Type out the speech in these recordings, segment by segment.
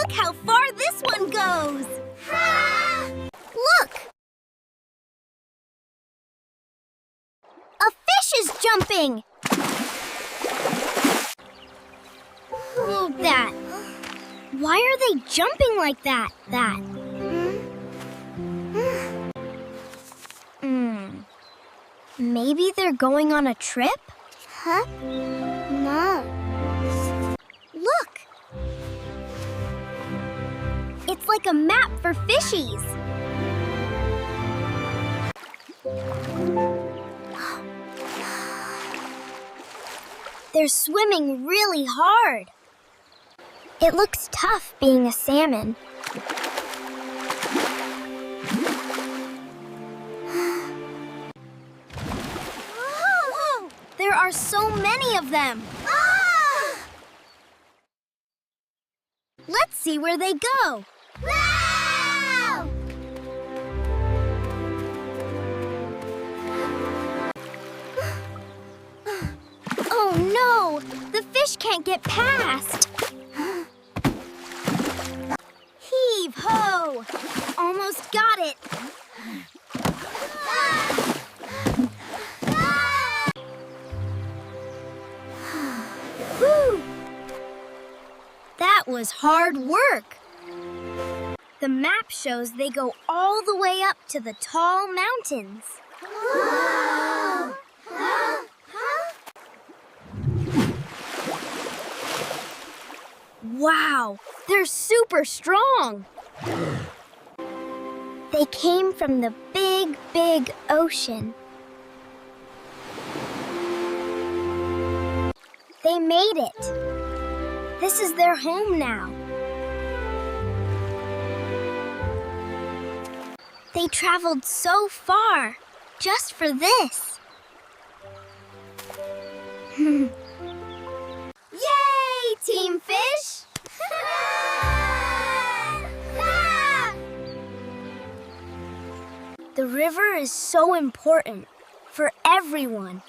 Look how far this one goes! Look! A fish is jumping! Oh, that. Why are they jumping like that? Maybe they're going on a trip? Huh? No. Look! It's like a map for fishies. They're swimming really hard. It looks tough being a salmon. Whoa! There are so many of them. Let's see where they go. Wow! Oh no! The fish can't get past. Heave ho! Almost got it. Whew! That was hard work. The map shows they go all the way up to the tall mountains. Whoa! Wow, they're super strong. They came from the big, big ocean. They made it. This is their home now. They traveled so far just for this. Yay, Team Fish! The river is so important for everyone.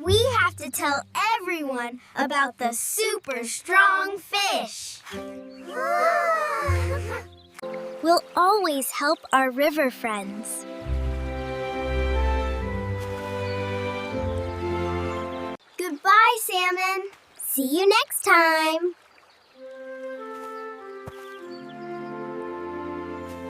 We have to tell everyone about the super strong fish. We'll always help our river friends. Goodbye, Salmon. See you next time.